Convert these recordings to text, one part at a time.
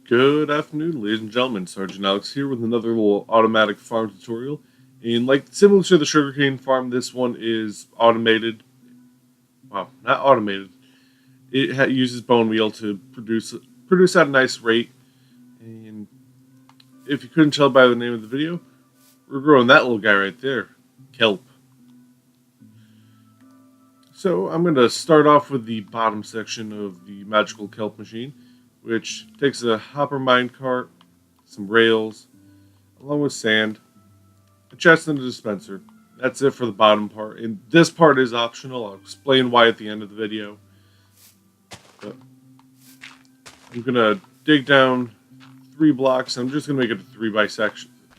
Good afternoon, ladies and gentlemen. Sergeant Alex here with another little automatic farm tutorial. And like similar to the sugarcane farm, this one is automated. Well, not automated. It uses bone meal to produce at a nice rate. And if you couldn't tell by the name of the video, we're growing that little guy right there, Kelp. So I'm going to start off with the bottom section of the magical kelp machine, which takes a hopper minecart, some rails, along with sand, a chest, and a dispenser. That's it for the bottom part. And this part is optional. I'll explain why at the end of the video. But I'm going to dig down 3 blocks. I'm just going to make it a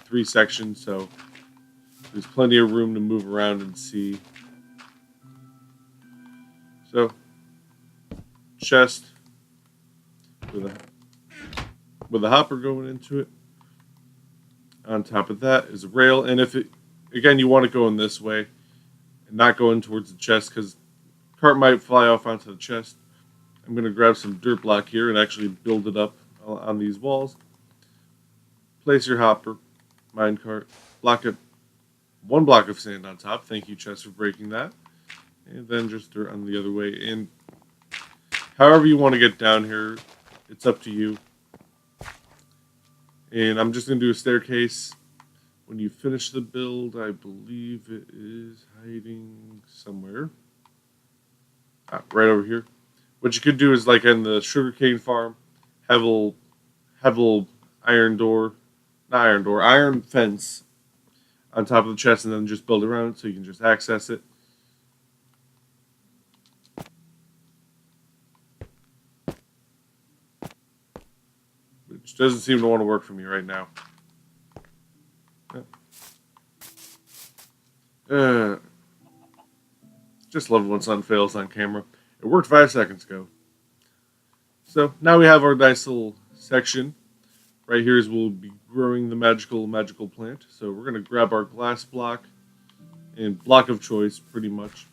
3 sections, so there's plenty of room to move around and see. So, chest with a hopper going into it. On top of that is a rail, and if it, again, you want to go in this way and not go in towards the chest because the cart might fly off onto the chest. I'm going to grab some dirt block here and actually build it up on these walls. Place your hopper, minecart, block it, 1 block of sand on top. Thank you, chest, for breaking that. And then just dirt on the other way. And however you want to get down here, it's up to you. And I'm just going to do a staircase. When you finish the build, I believe it is hiding somewhere. Right over here. What you could do is, like in the sugarcane farm, have a little iron fence on top of the chest, and then just build around it so you can just access it. Which doesn't seem to want to work for me right now. Just love when something fails on camera. It worked 5 seconds ago. So now we have our nice little section. Right here is we'll be growing the magical plant. So we're going to grab our glass block and block of choice, pretty much.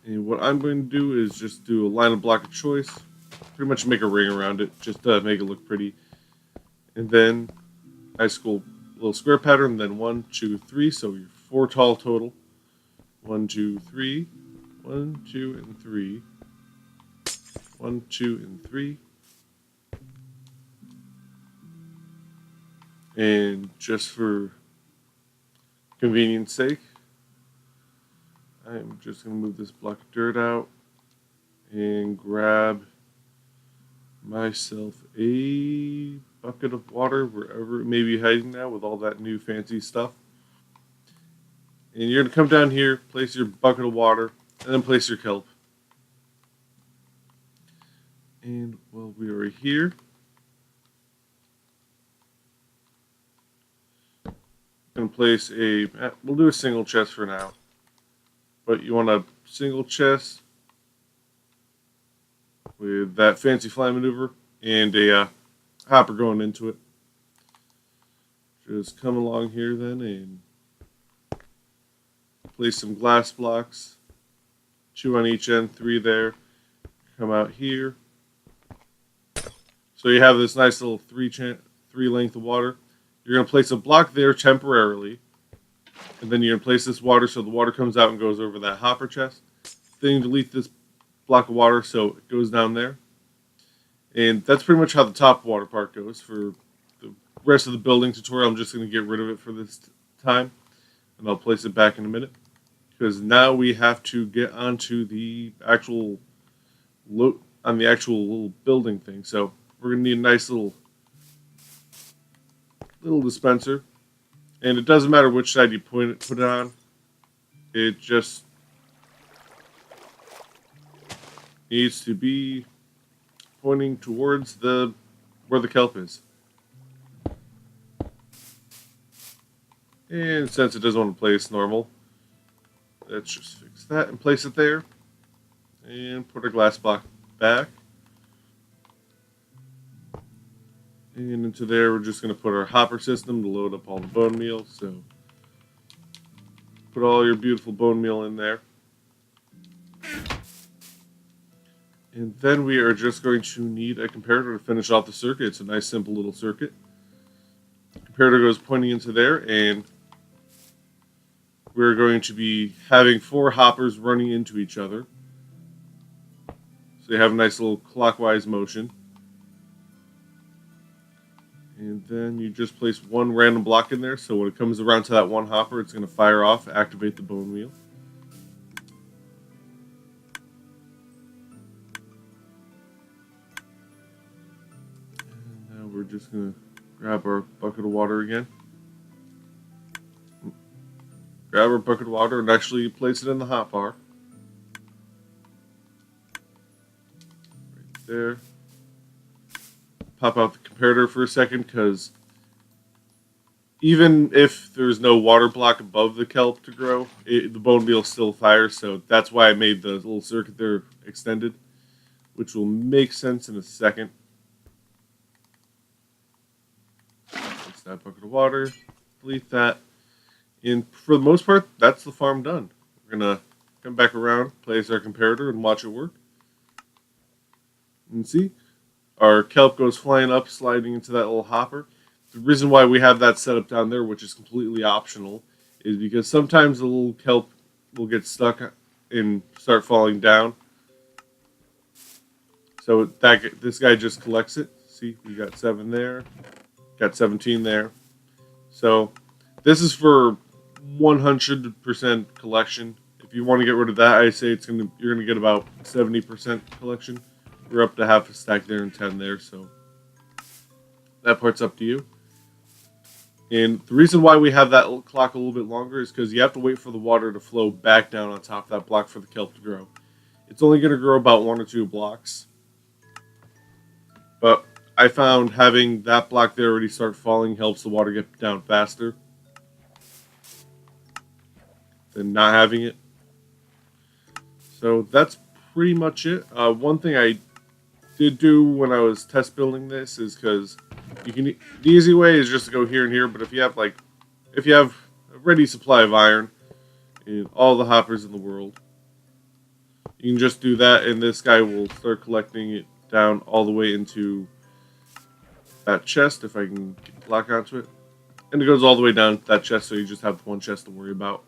And what I'm going to do is just do a line of block of choice. Pretty much make a ring around it, just to make it look pretty. And then nice cool little square pattern. Then 1, 2, 3. So you're 4 tall total. 1, 2, 3. 1, 2, and 3. 1, 2, and 3. And just for convenience sake, I'm just going to move this block of dirt out and grab myself a bucket of water wherever it may be hiding now with all that new fancy stuff. And you're going to come down here, place your bucket of water, and then place your kelp. And while we are here, I'm going to place we'll do a single chest for now. But you want a single chest with that fancy fly maneuver and a hopper going into it. Just come along here then and place some glass blocks, 2 on each end, 3 there. Come out here. So you have this nice little 3 length of water. You're going to place a block there temporarily, and then you're going to place this water so the water comes out and goes over that hopper chest. Then you delete this block of water so it goes down there. And that's pretty much how the top water part goes. For the rest of the building tutorial, I'm just going to get rid of it for this time, and I'll place it back in a minute. Because now we have to get onto the actual little building thing. So we're going to need a nice little dispenser. And it doesn't matter which side you put it on. It just needs to be pointing towards where the kelp is. And since it doesn't want to place normal, let's just fix that and place it there. And put our glass block back. And into there, we're just going to put our hopper system to load up all the bone meal. So put all your beautiful bone meal in there. And then we are just going to need a comparator to finish off the circuit. It's a nice simple little circuit. Comparator goes pointing into there, and we're going to be having 4 hoppers running into each other. So you have a nice little clockwise motion. And then you just place one random block in there, so when it comes around to that one hopper, it's going to fire off, activate the bone wheel. And now we're just going to grab our bucket of water again. Grab our bucket of water and actually place it in the hotbar. Right there. Pop out the comparator for a second, because even if there's no water block above the kelp to grow, the bone meal still fires, so that's why I made the little circuit there extended, which will make sense in a second. Place that bucket of water, delete that, and for the most part, that's the farm done. We're going to come back around, place our comparator, and watch it work. And see? Our kelp goes flying up, sliding into that little hopper. The reason why we have that set up down there, which is completely optional, is because sometimes the little kelp will get stuck and start falling down. So this guy just collects it. See, we got 7 there, got 17 there. So this is for 100% collection. If you want to get rid of that, I say you're gonna get about 70% collection. We're up to half a stack there and 10 there, so that part's up to you. And the reason why we have that clock a little bit longer is because you have to wait for the water to flow back down on top of that block for the kelp to grow. It's only going to grow about 1 or 2 blocks. But I found having that block there already start falling helps the water get down faster than not having it. So that's pretty much it. One thing I did do when I was test building this is because the easy way is just to go here and here, but if you have a ready supply of iron in all the hoppers in the world, you can just do that, and this guy will start collecting it down all the way into that chest, if I can lock onto it. And it goes all the way down to that chest, so you just have one chest to worry about.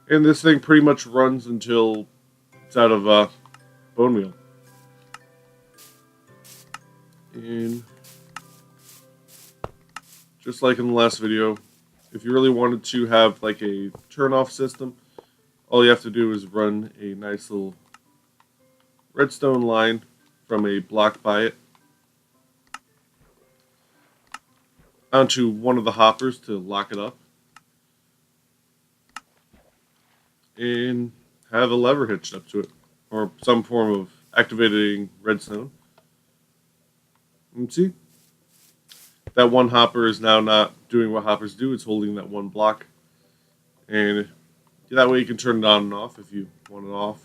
And this thing pretty much runs until it's out of bone meal. And just like in the last video, if you really wanted to have like a turn-off system, all you have to do is run a nice little redstone line from a block by it onto one of the hoppers to lock it up, and have a lever hitched up to it, or some form of activating redstone. And see? That one hopper is now not doing what hoppers do, it's holding that one block. And that way you can turn it on and off if you want it off.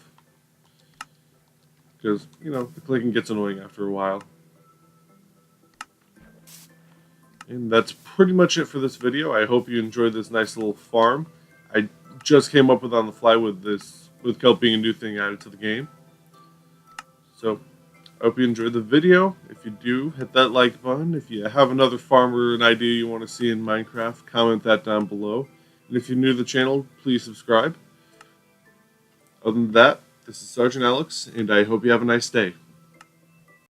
Because, the clicking gets annoying after a while. And that's pretty much it for this video. I hope you enjoyed this nice little farm I just came up with on the fly with Kelp being a new thing added to the game. So, I hope you enjoyed the video. If you do, hit that like button. If you have another farm or an idea you want to see in Minecraft, comment that down below. And if you're new to the channel, please subscribe. Other than that, this is Sergeant Alex, and I hope you have a nice day.